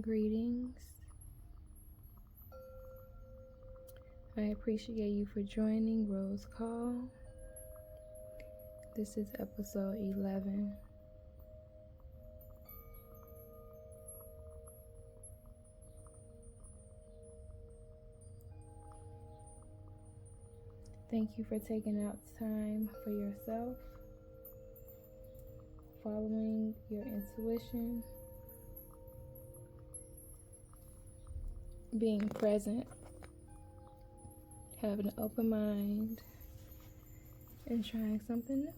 Greetings. I appreciate you for joining Rose Call. This is episode 11. Thank you for taking out time for yourself, following your intuition, being present, having an open mind, and trying something new.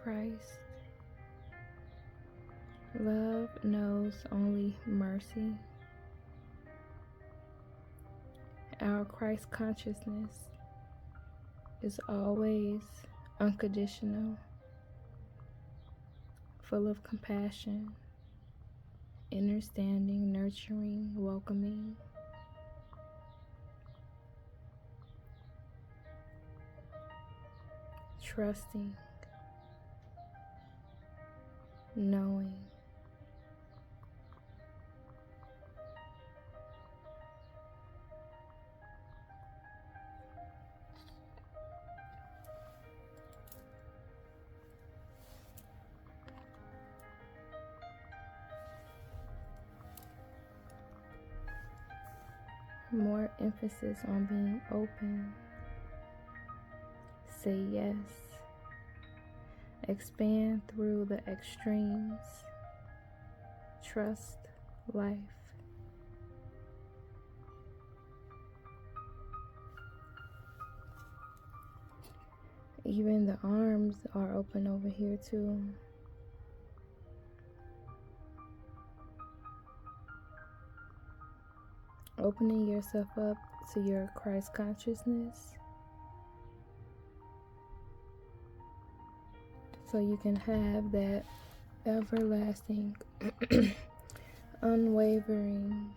Christ. Love knows only mercy. Our Christ consciousness is always unconditional, full of compassion, understanding, nurturing, welcoming. Trusting, knowing, more emphasis on being open. Say yes. Expand through the extremes. Trust life. Even the arms are open over here too. Opening yourself up to your Christ consciousness so you can have that everlasting, unwavering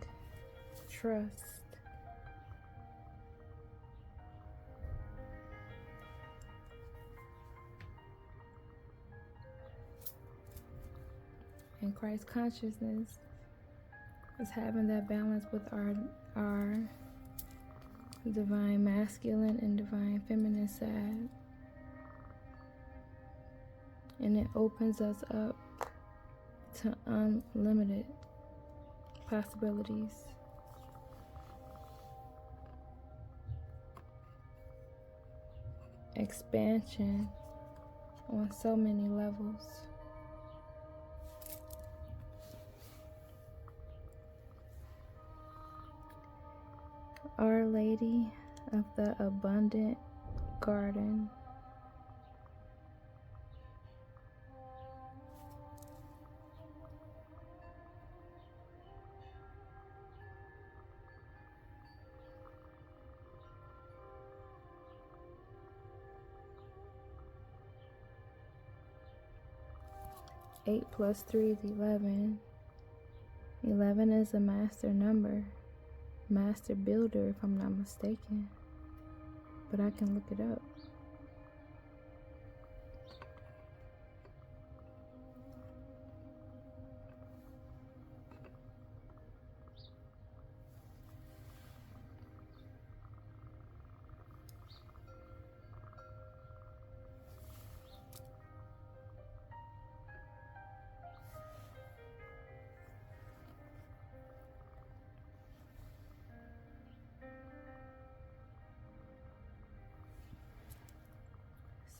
trust. And Christ consciousness is having that balance with our divine masculine and divine feminine side. And it opens us up to unlimited possibilities. Expansion on so many levels. Our Lady of the Abundant Garden. Eight plus 3 is 11. 11 is a master number. Master builder, if I'm not mistaken. But I can look it up.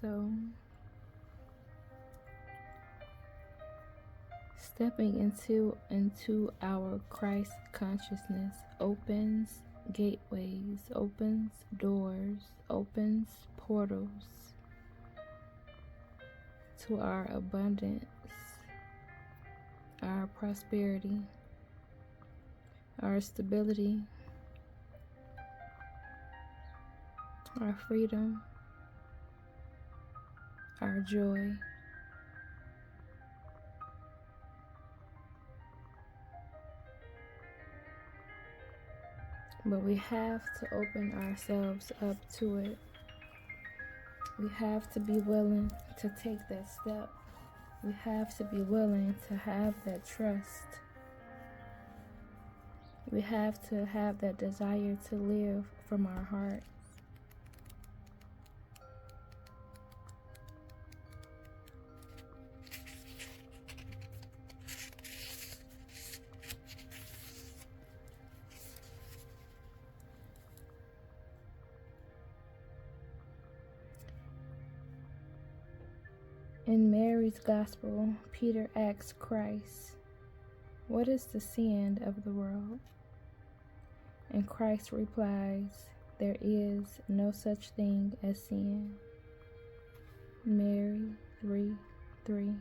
So, stepping into our Christ consciousness opens gateways, opens doors, opens portals to our abundance, our prosperity, our stability, our freedom, our joy. But we have to open ourselves up to it. We have to be willing to take that step. We have to be willing to have that trust. We have to have that desire to live from our heart. In Mary's Gospel, Peter asks Christ, "What is the sin of the world?" And Christ replies, "There is no such thing as sin." Mary 3:3.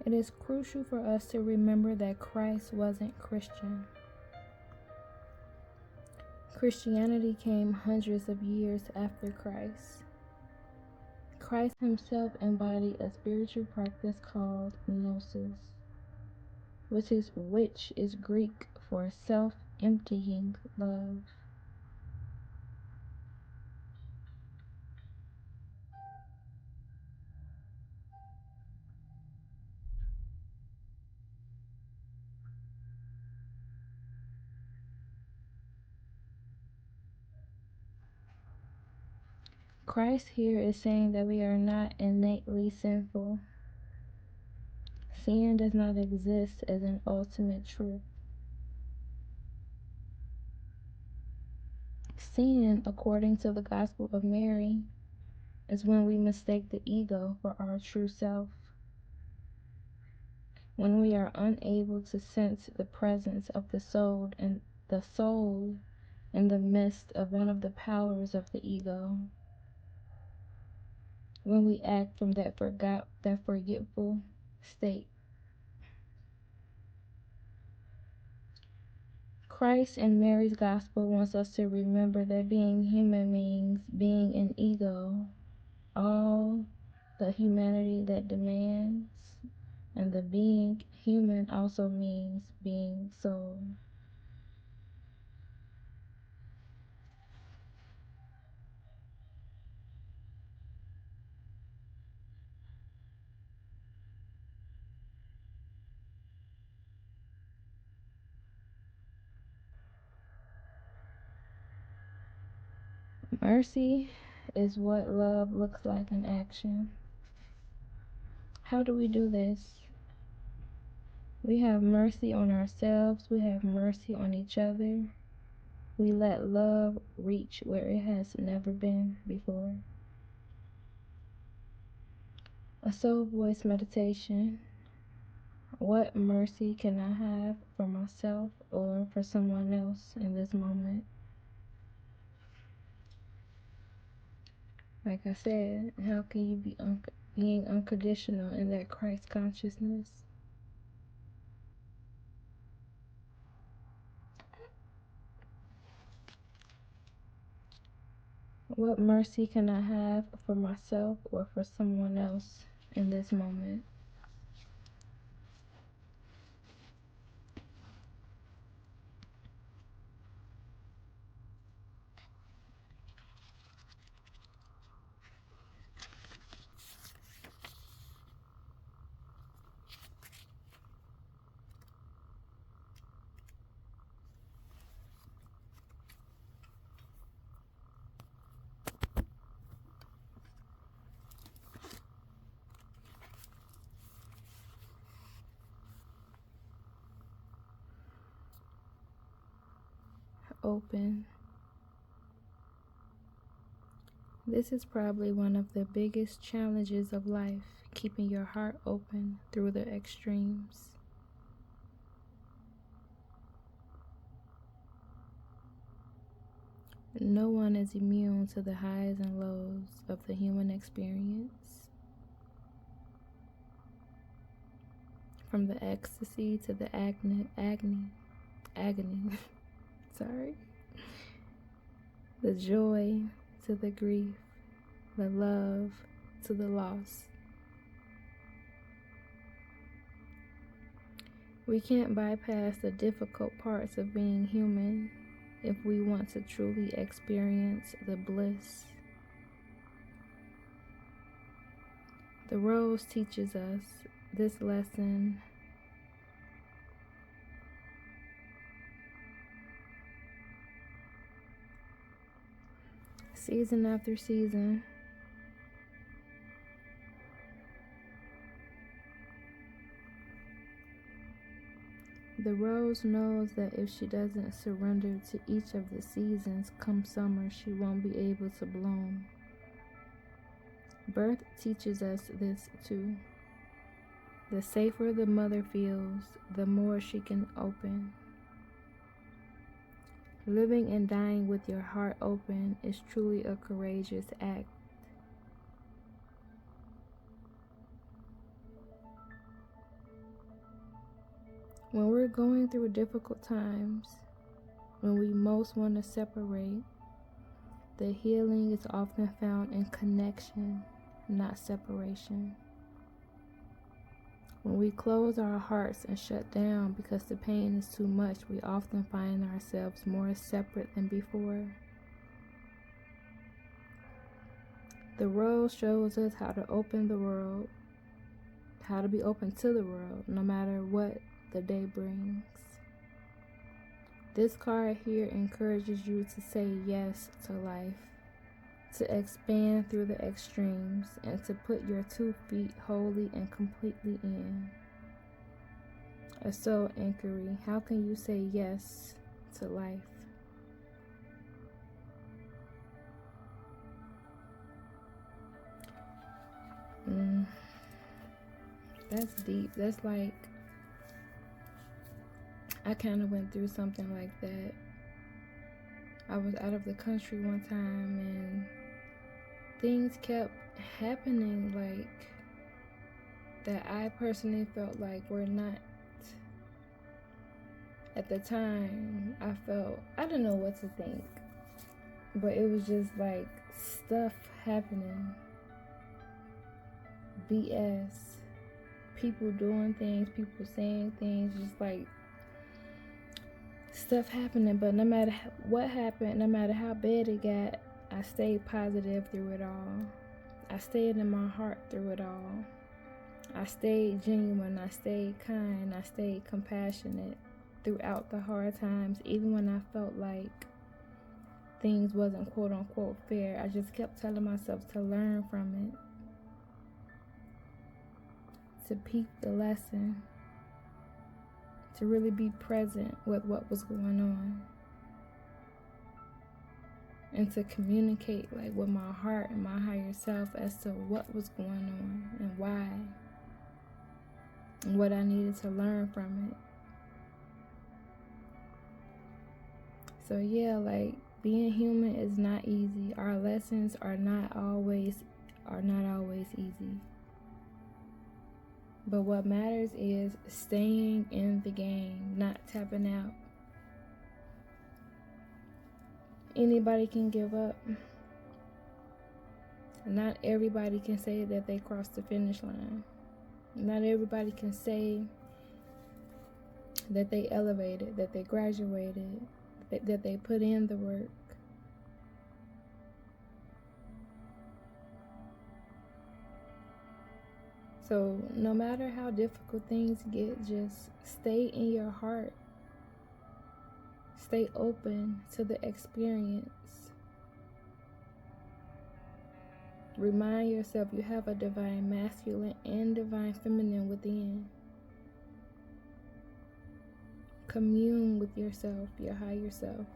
It is crucial for us to remember that Christ wasn't Christian. Christianity came hundreds of years after Christ. Christ himself embodied a spiritual practice called gnosis, which is Greek for self-emptying love. Christ here is saying that we are not innately sinful. Sin does not exist as an ultimate truth. Sin, according to the Gospel of Mary, is when we mistake the ego for our true self. when we are unable to sense the presence of the soul and the soul in the midst of one of the powers of the ego, when we act from that forgetful state. Christ in Mary's gospel wants us to remember that being human means being an ego, all the humanity that demands, and the being human also means being soul. Mercy is what love looks like in action. How do we do this? We have mercy on ourselves, we have mercy on each other. We let love reach where it has never been before. A soul voice meditation. What mercy can I have for myself or for someone else in this moment? Like I said, how can you be being unconditional in that Christ consciousness? What mercy can I have for myself or for someone else in this moment? Open. This is probably one of the biggest challenges of life, keeping your heart open through the extremes. No one is immune to the highs and lows of the human experience. From the ecstasy to the agony. Sorry. The joy to the grief, the love to the loss. We can't bypass the difficult parts of being human if we want to truly experience the bliss. The Rose teaches us this lesson season after season. The rose knows that if she doesn't surrender to each of the seasons, come summer, she won't be able to bloom. Birth teaches us this too. The safer the mother feels, the more she can open. Living and dying with your heart open is truly a courageous act. When we're going through difficult times, when we most want to separate, the healing is often found in connection, not separation. When we close our hearts and shut down because the pain is too much, we often find ourselves more separate than before. The rose shows us how to open the world, how to be open to the world, no matter what the day brings. This card here encourages you to say yes to life, to expand through the extremes, and to put your 2 feet wholly and completely in. A soul inquiry. How can you say yes to life? That's deep. That's like I kind of went through something like that. I was out of the country one time and things kept happening like that I personally felt like were not. At the time, I didn't know what to think, but it was just like stuff happening. BS. People doing things, people saying things, just like stuff happening. But no matter what happened, no matter how bad it got, I stayed positive through it all. I stayed in my heart through it all. I stayed genuine, I stayed kind, I stayed compassionate throughout the hard times, even when I felt like things wasn't quote unquote fair. I just kept telling myself to learn from it, to peep the lesson, to really be present with what was going on, and to communicate like with my heart and my higher self as to what was going on and why, and what I needed to learn from it. So yeah, like being human is not easy. Our lessons are not always easy. But what matters is staying in the game, not tapping out. Anybody can give up. Not everybody can say that they crossed the finish line. Not everybody can say that they elevated, that they graduated, that they put in the work. So no matter how difficult things get, just stay in your heart. Stay open to the experience. Remind yourself you have a divine masculine and divine feminine within. Commune with yourself, your higher self.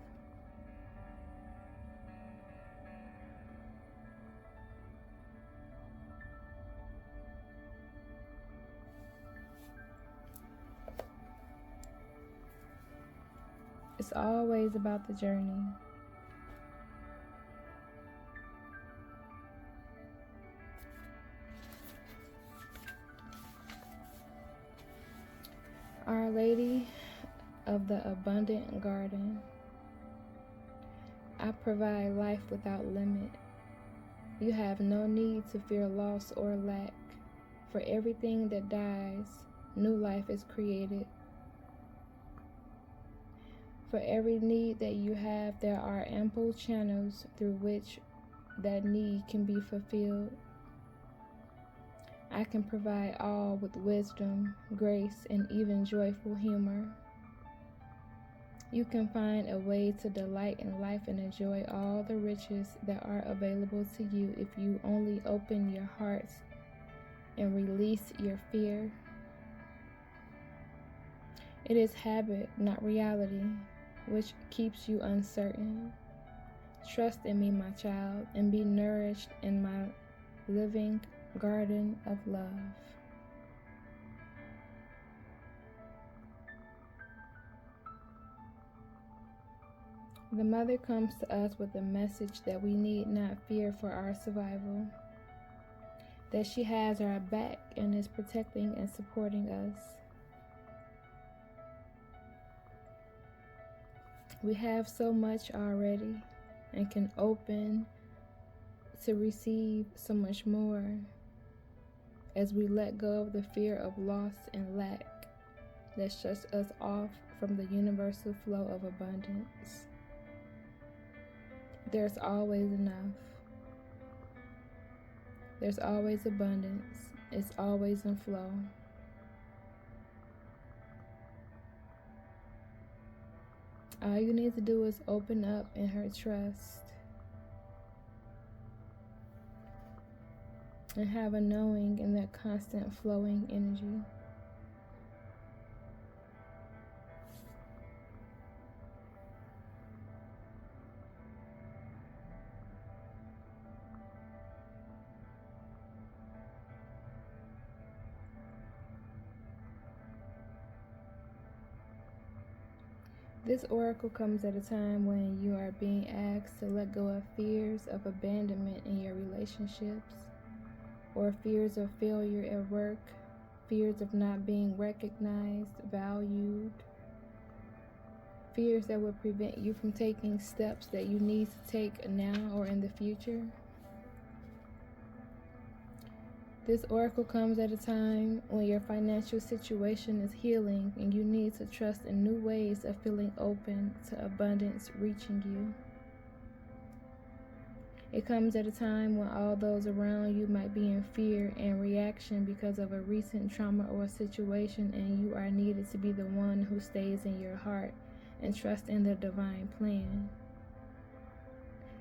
It's always about the journey. Our Lady of the Abundant Garden. I provide life without limit. You have no need to fear loss or lack. For everything that dies, new life is created. For every need that you have, there are ample channels through which that need can be fulfilled. I can provide all with wisdom, grace, and even joyful humor. You can find a way to delight in life and enjoy all the riches that are available to you if you only open your hearts and release your fear. It is habit, not reality, which keeps you uncertain. Trust in me, my child, and be nourished in my living garden of love. The mother comes to us with a message that we need not fear for our survival, that she has our back and is protecting and supporting us. We have so much already and can open to receive so much more as we let go of the fear of loss and lack that shuts us off from the universal flow of abundance. There's always enough. There's always abundance. It's always in flow. All you need to do is open up in her trust and have a knowing in that constant flowing energy. This oracle comes at a time when you are being asked to let go of fears of abandonment in your relationships, or fears of failure at work, fears of not being recognized, valued, fears that would prevent you from taking steps that you need to take now or in the future. This oracle comes at a time when your financial situation is healing and you need to trust in new ways of feeling open to abundance reaching you. It comes at a time when all those around you might be in fear and reaction because of a recent trauma or situation, and you are needed to be the one who stays in your heart and trust in the divine plan.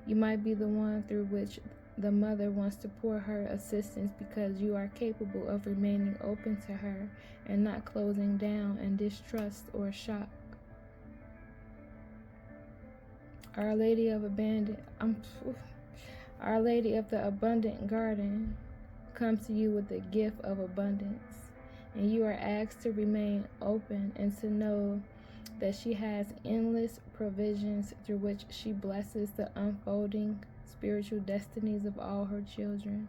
You might be the one through which the mother wants to pour her assistance because you are capable of remaining open to her and not closing down in distrust or shock. Our Lady of the Abundant Garden comes to you with the gift of abundance, and you are asked to remain open and to know that she has endless provisions through which she blesses the unfolding spiritual destinies of all her children.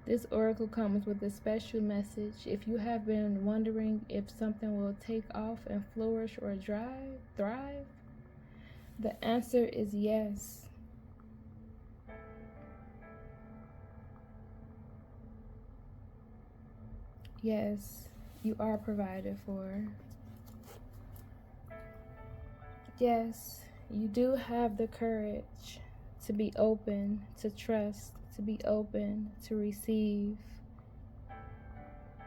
This oracle comes with a special message. If you have been wondering if something will take off and flourish or thrive, the answer is yes. Yes, you are provided for. Yes, you do have the courage to be open, to trust, to be open, to receive.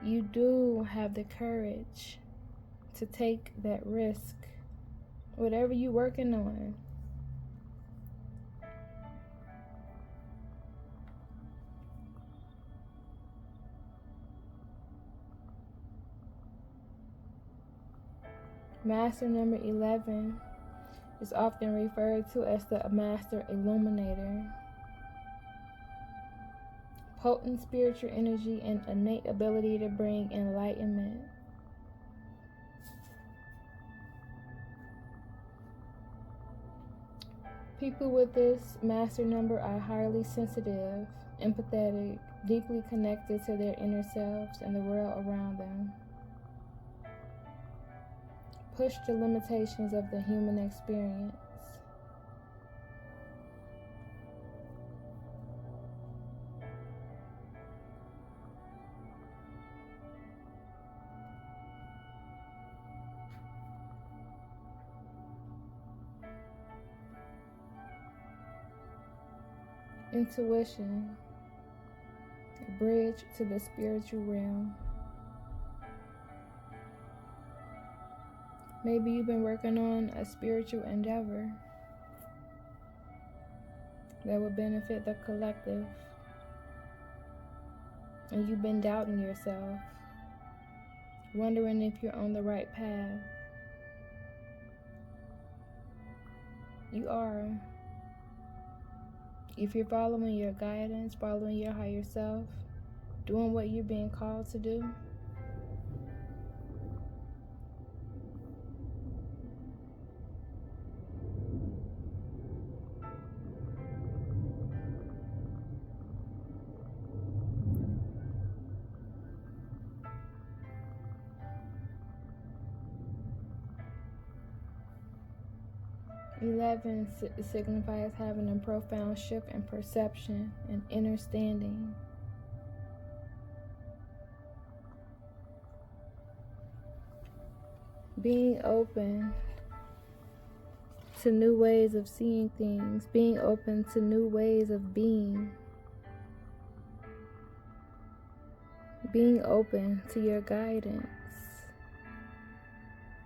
You do have the courage to take that risk, whatever you're working on. Master number 11 is often referred to as the Master Illuminator. Potent spiritual energy and innate ability to bring enlightenment. People with this master number are highly sensitive, empathetic, deeply connected to their inner selves and the world around them. Push the limitations of the human experience. Intuition, a bridge to the spiritual realm. Maybe you've been working on a spiritual endeavor that would benefit the collective, and you've been doubting yourself, wondering if you're on the right path. You are. If you're following your guidance, following your higher self, doing what you're being called to do, signifies having a profound shift in perception and understanding. Being open to new ways of seeing things, being open to new ways of being, being open to your guidance,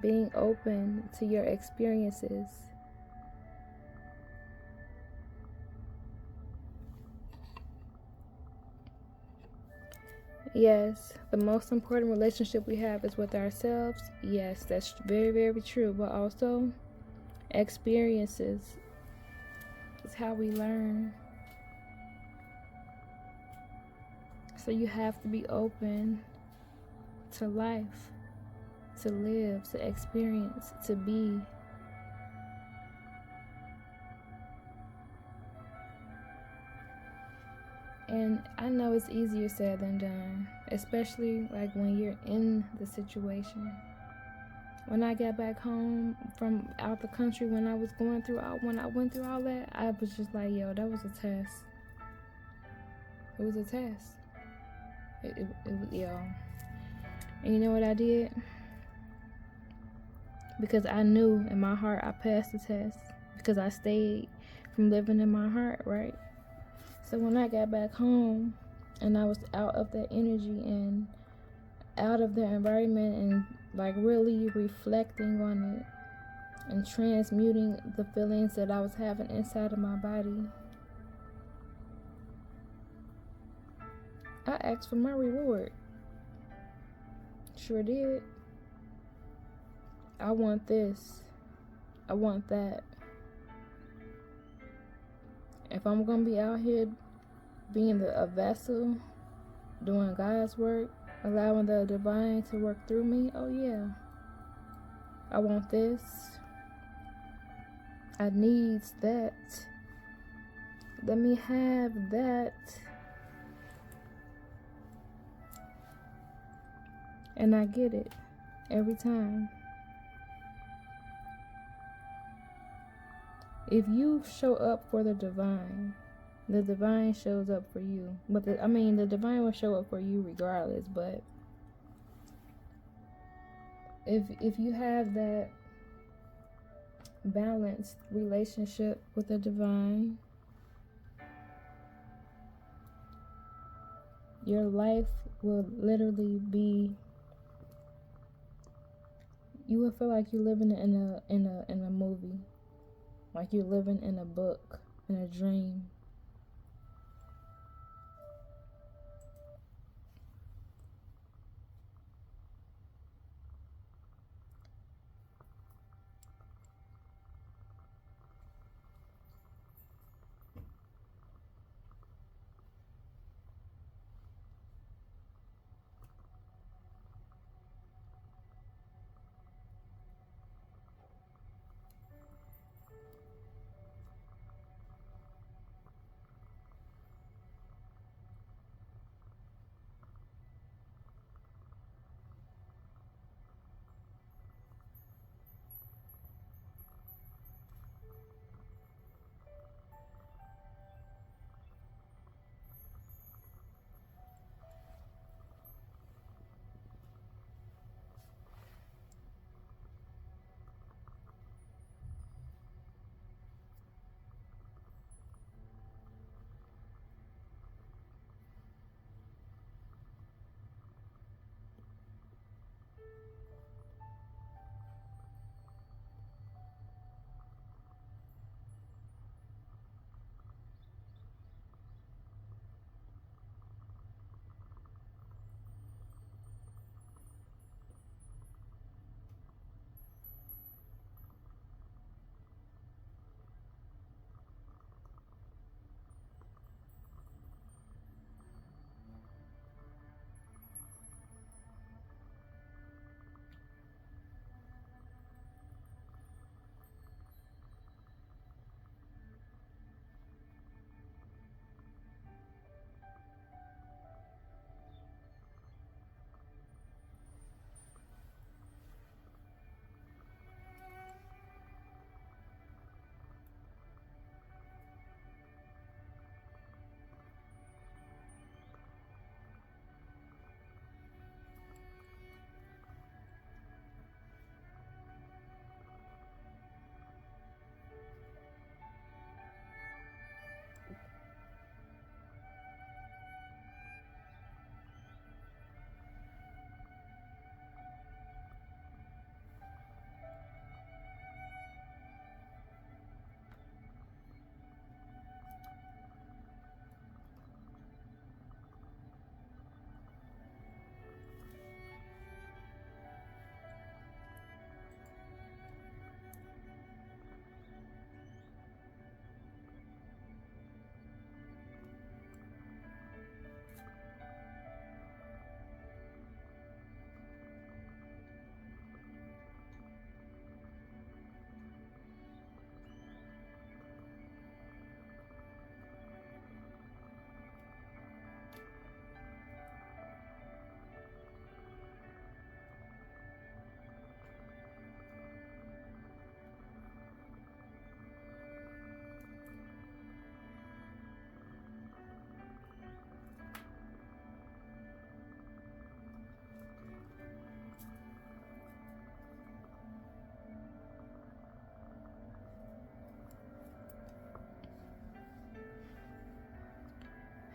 being open to your experiences. Yes, the most important relationship we have is with ourselves. Yes, that's very, very true. But also, experiences is how we learn. So you have to be open to life, to live, to experience, to be. And I know it's easier said than done, especially like when you're in the situation. When I got back home from out the country, when I was going through when I went through all that, I was just like, yo, that was a test. It was a test. It was, yo. And you know what I did? Because I knew in my heart I passed the test. Because I stayed from living in my heart, right? So when I got back home and I was out of that energy and out of the environment and like really reflecting on it and transmuting the feelings that I was having inside of my body, I asked for my reward. Sure did. I want this. I want that. If I'm gonna be out here being a vessel, doing God's work, allowing the divine to work through me, oh yeah. I want this. I need that. Let me have that. And I get it every time. If you show up for the divine shows up for you. But the divine will show up for you regardless. But if you have that balanced relationship with the divine, your life will literally be. You will feel like you're living in a movie, like you're living in a book, in a dream.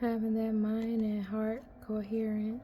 Having that mind and heart coherence.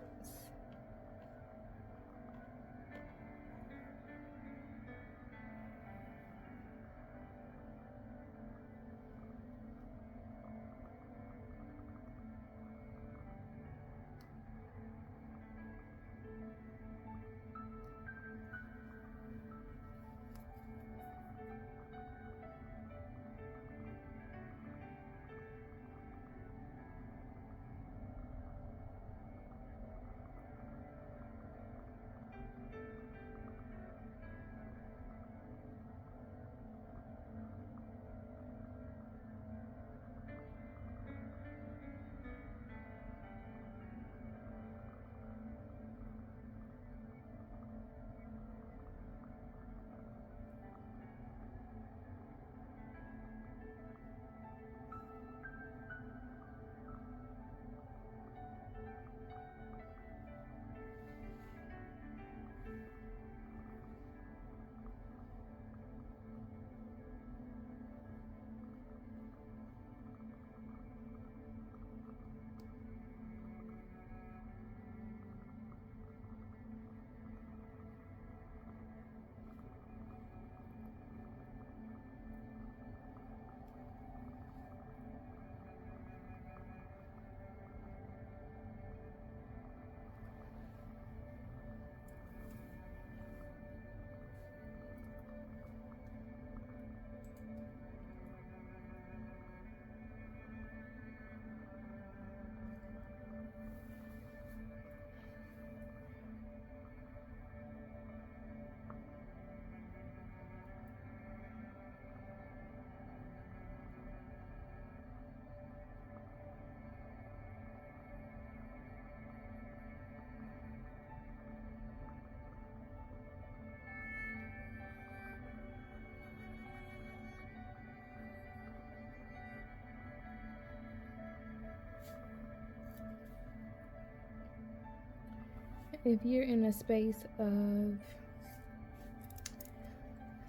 If you're in a space of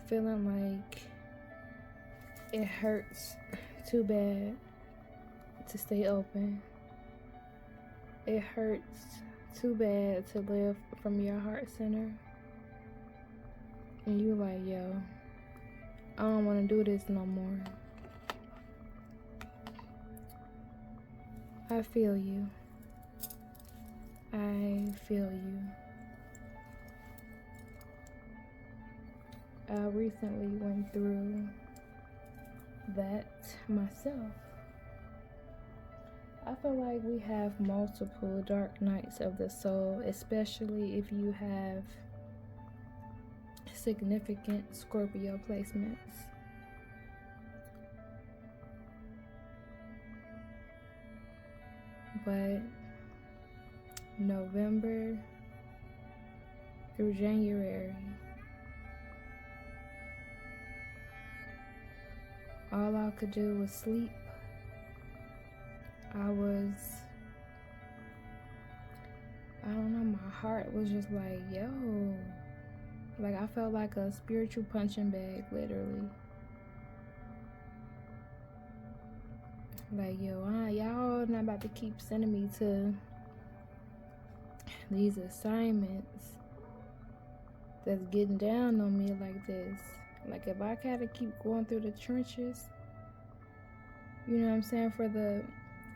feeling like it hurts too bad to stay open, it hurts too bad to live from your heart center, and you like, yo, I don't want to do this no more, I feel you. I feel you. I recently went through that myself. I feel like we have multiple dark nights of the soul, especially if you have significant Scorpio placements. But November through January, all I could do was sleep. I don't know, my heart was just like, yo, like I felt like a spiritual punching bag, literally. Like, yo, y'all not about to keep sending me to these assignments that's getting down on me like this. Like, if I gotta keep going through the trenches, you know what I'm saying, for the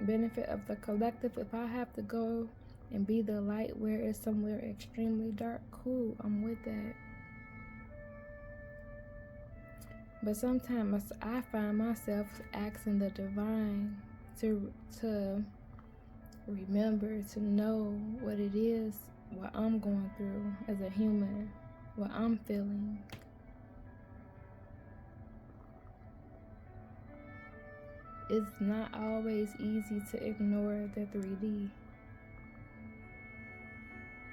benefit of the collective, if I have to go and be the light where it's somewhere extremely dark, cool, I'm with that. But sometimes I find myself asking the divine to remember, to know what it is, what I'm going through as a human, what I'm feeling. It's not always easy to ignore the 3D.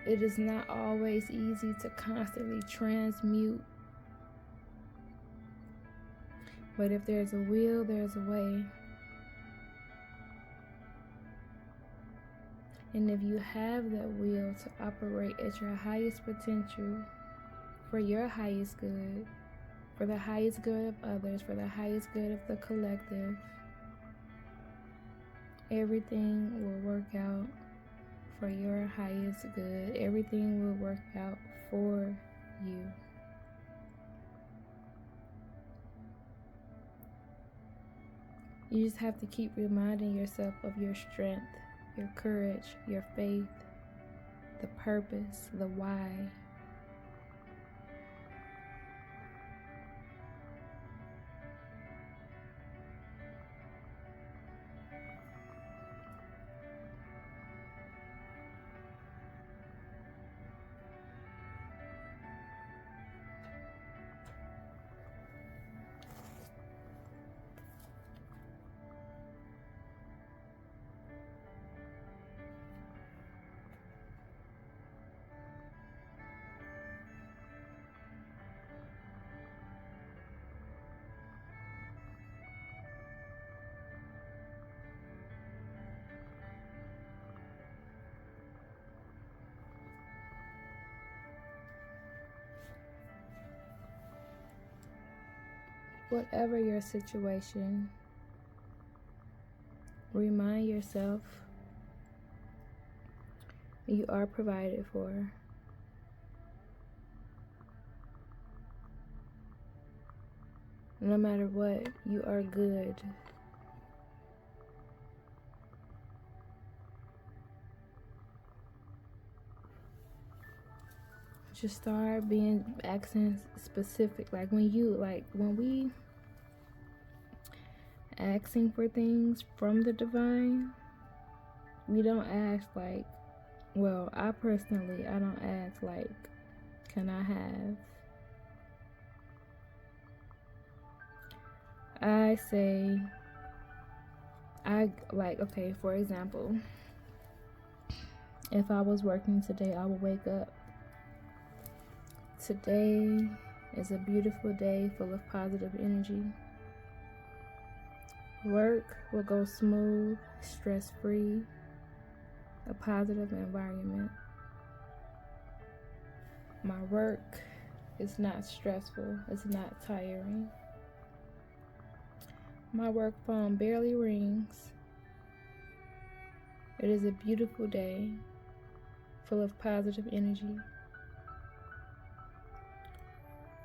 It is not always easy to constantly transmute. But if there's a will, there's a way. And if you have that will to operate at your highest potential, for your highest good, for the highest good of others, for the highest good of the collective, Everything will work out for your highest good. Everything will work out for you. You just have to keep reminding yourself of your strength, your courage, your faith, the purpose, the why. Whatever your situation, remind yourself you are provided for. No matter what, you are good. Just start being accent specific. Like when we asking for things from the divine, we don't ask like, well, I don't ask like, can I have? I say, okay, for example, if I was working today, I would wake up. Today is a beautiful day full of positive energy. Work will go smooth, stress-free, a positive environment. My work is not stressful, it's not tiring. My work phone barely rings. It is a beautiful day full of positive energy.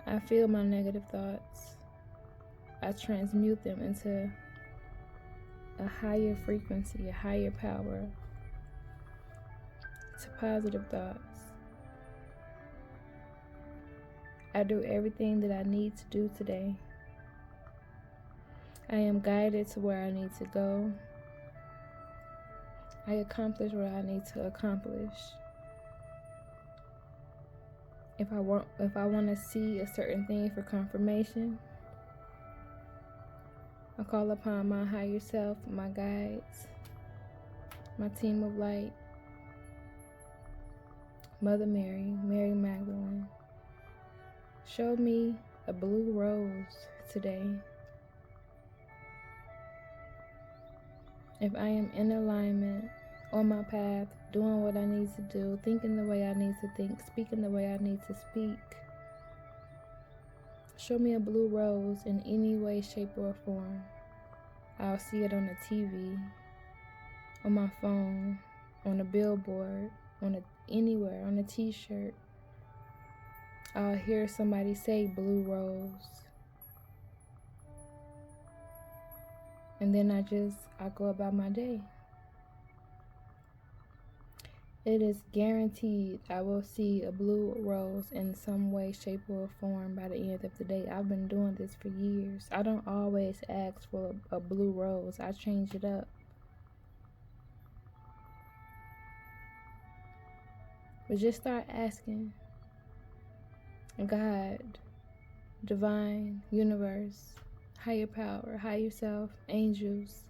I feel my negative thoughts. I transmute them into a higher frequency, a higher power, to positive thoughts. I do everything that I need to do today. I am guided to where I need to go. I accomplish what I need to accomplish. If I want to see a certain thing for confirmation, I call upon my higher self, my guides, my team of light, Mother Mary, Mary Magdalene. Show me a blue rose today. If I am in alignment, on my path, doing what I need to do, thinking the way I need to think, speaking the way I need to speak, show me a blue rose in any way, shape, or form. I'll see it on the TV, on my phone, on a billboard, anywhere, on a t-shirt. I'll hear somebody say blue rose. And then I go about my day. It is guaranteed I will see a blue rose in some way, shape, or form by the end of the day. I've been doing this for years. I don't always ask for a blue rose. I change it up. But just start asking. God, divine, universe, higher power, higher self, angels,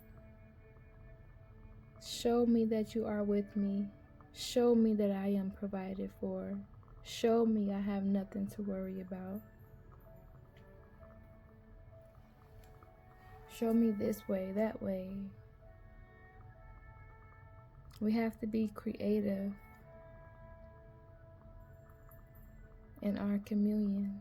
show me that you are with me. Show me that I am provided for. Show me I have nothing to worry about. Show me this way, that way. We have to be creative in our communion.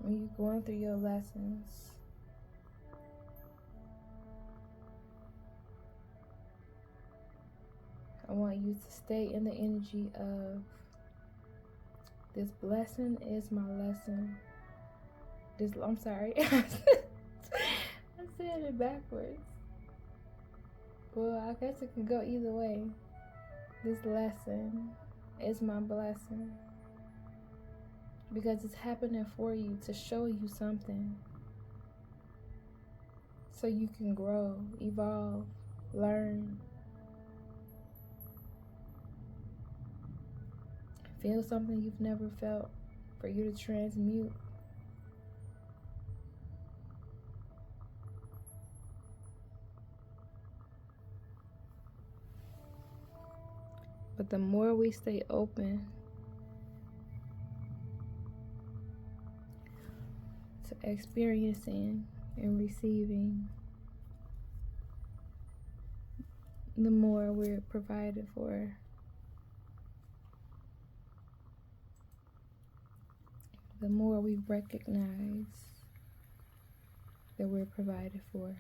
when you're going through your lessons, I want you to stay in the energy of, this blessing is my lesson. I'm sorry. I said it backwards. Well, I guess it could go either way. This lesson is my blessing. Because it's happening for you to show you something. So you can grow, evolve, learn. Feel something you've never felt, for you to transmute. But the more we stay open to experiencing and receiving, the more we're provided for. The more we recognize that we're provided for.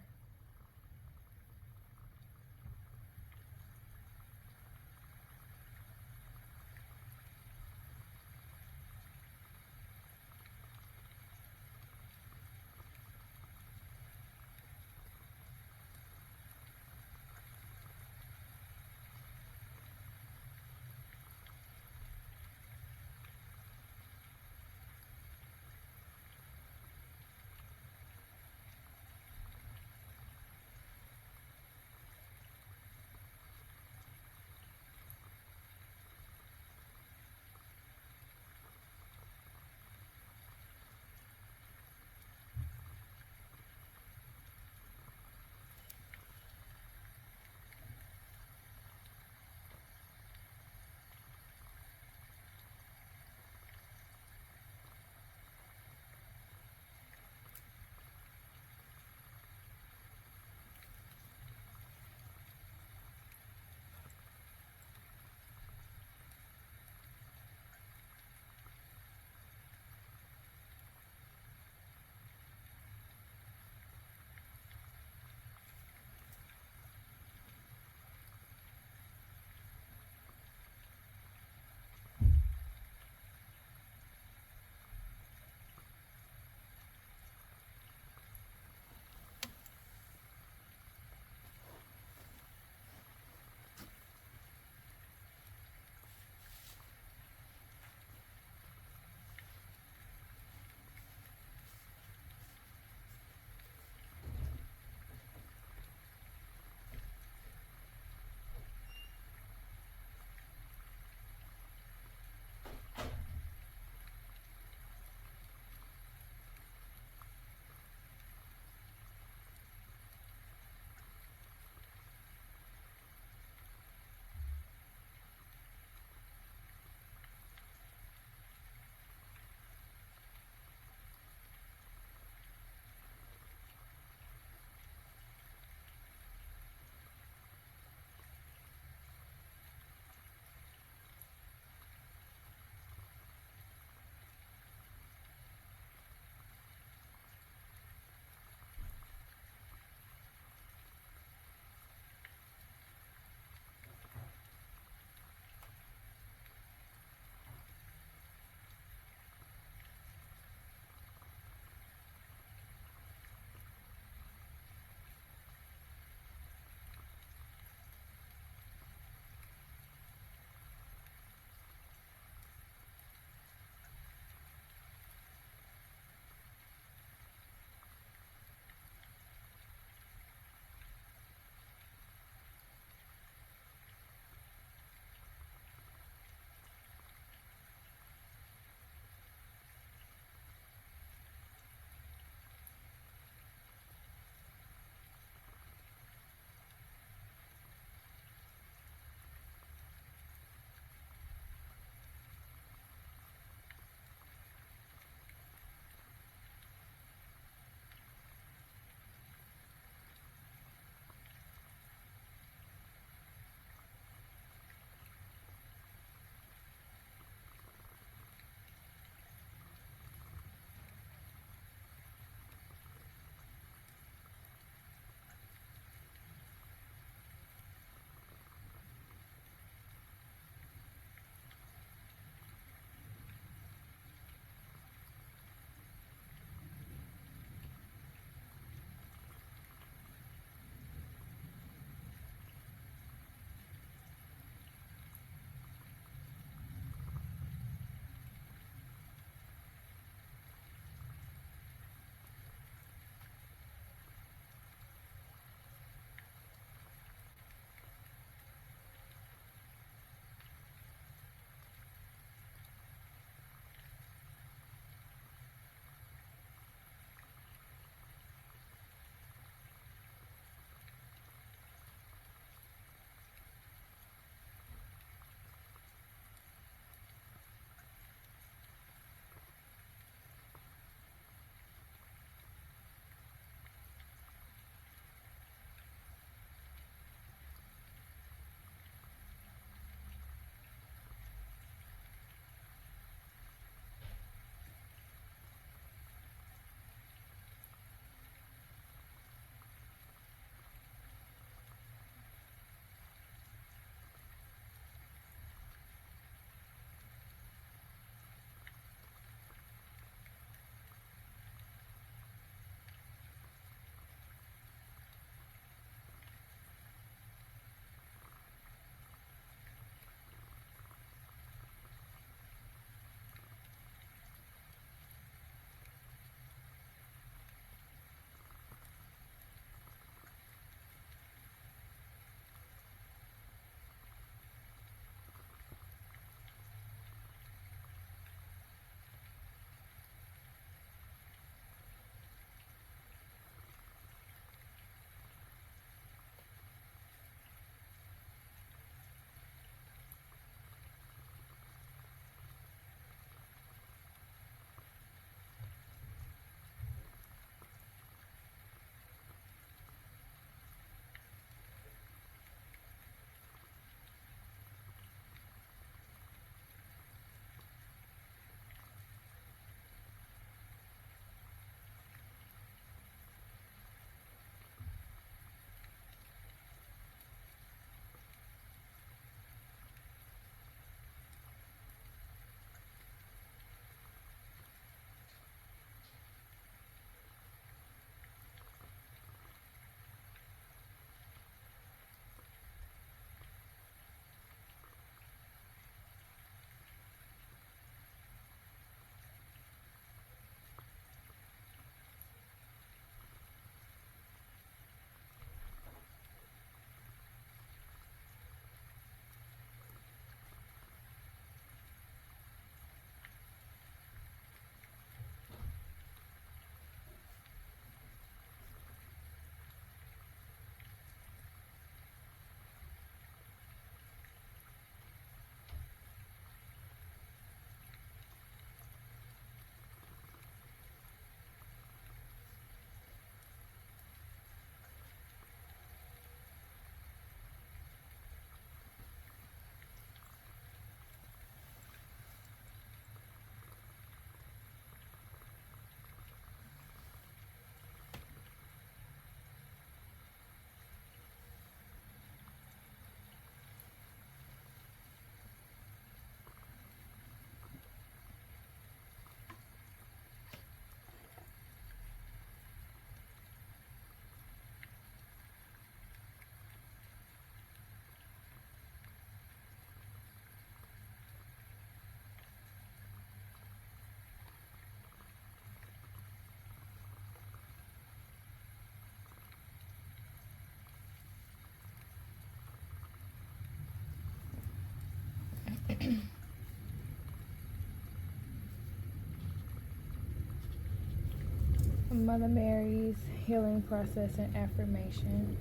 Mother Mary's healing process and affirmation.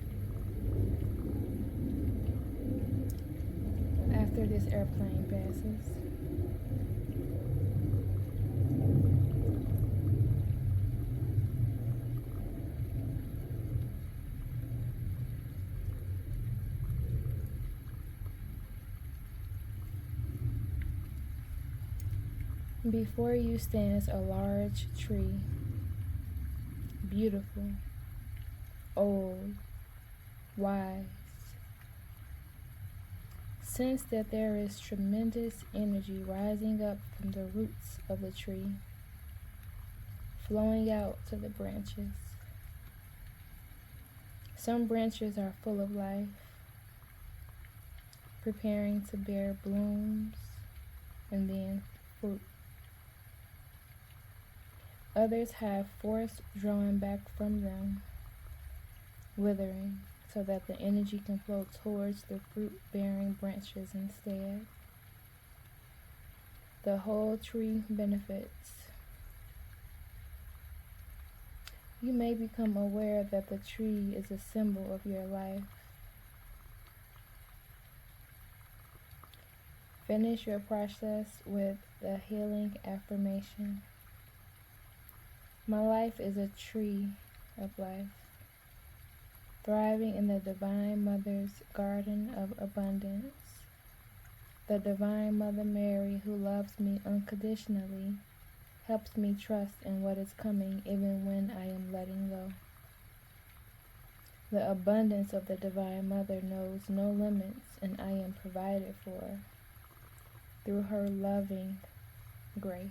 After this airplane passes. Before you stands a large tree, beautiful, old, wise. Sense that there is tremendous energy rising up from the roots of the tree, flowing out to the branches. Some branches are full of life, preparing to bear blooms and then fruit. Others have force drawing back from them, withering, so that the energy can flow towards the fruit-bearing branches instead. The whole tree benefits. You may become aware that the tree is a symbol of your life. Finish your process with the healing affirmation. My life is a tree of life, thriving in the Divine Mother's garden of abundance. The Divine Mother Mary, who loves me unconditionally, helps me trust in what is coming even when I am letting go. The abundance of the Divine Mother knows no limits, and I am provided for through her loving grace.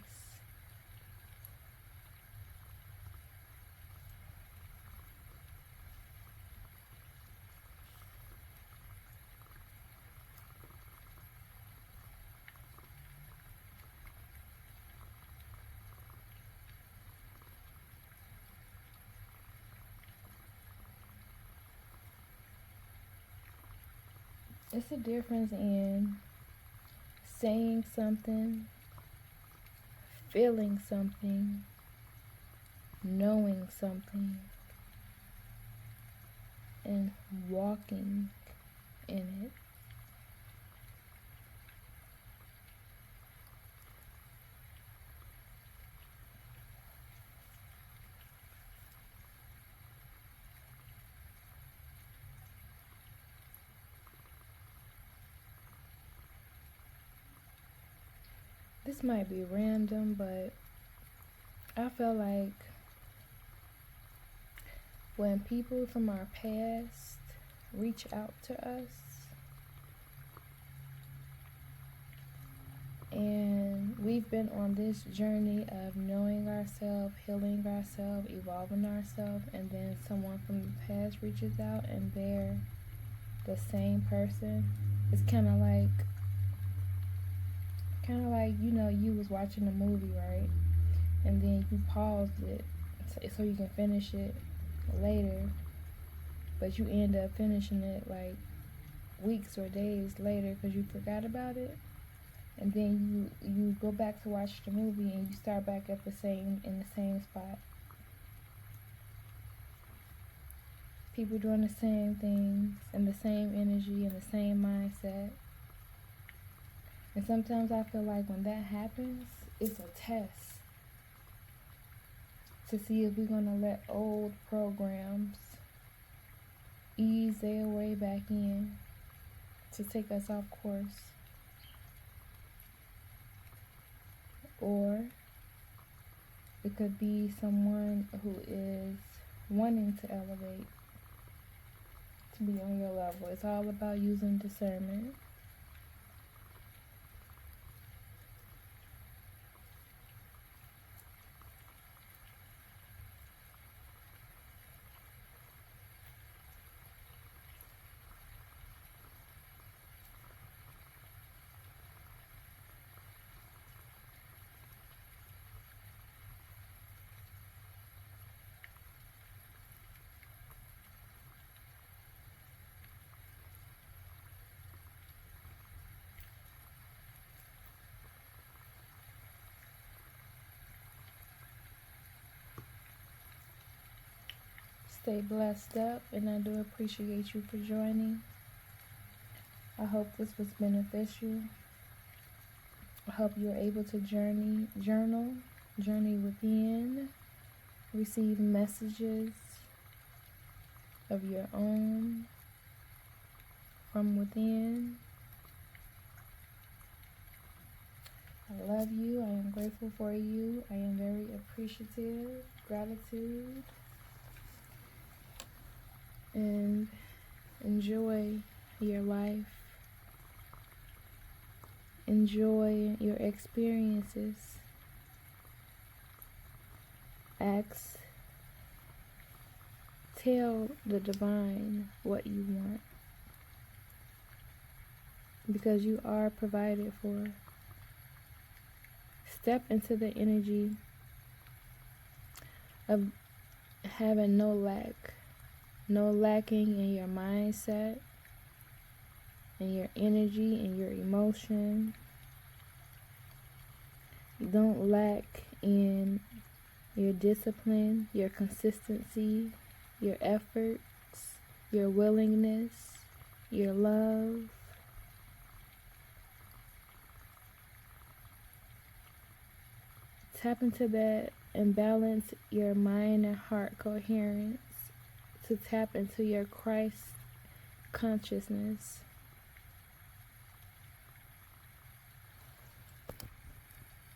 It's a difference in saying something, feeling something, knowing something, and walking in it. This might be random, but I feel like when people from our past reach out to us and we've been on this journey of knowing ourselves, healing ourselves, evolving ourselves, and then someone from the past reaches out and they're the same person, it's kind of like you was watching a movie, right? And then you paused it so you can finish it later, but you end up finishing it like weeks or days later because you forgot about it. And then you go back to watch the movie and you start back at in the same spot. People doing the same things and the same energy and the same mindset. And sometimes I feel like when that happens, it's a test to see if we're going to let old programs ease their way back in to take us off course. Or it could be someone who is wanting to elevate, to be on your level. It's all about using discernment. Stay blessed up, and I do appreciate you for joining. I hope this was beneficial. I hope you're able to journey within, receive messages of your own from within. I love you. I am grateful for you. I am very appreciative. Gratitude. And enjoy your life. Enjoy your experiences. Tell the divine what you want, because you are provided for. Step into the energy of having no lacking in your mindset, in your energy, in your emotion. You don't lack in your discipline, your consistency, your efforts, your willingness, your love. Tap into that and balance your mind and heart coherence to tap into your Christ consciousness.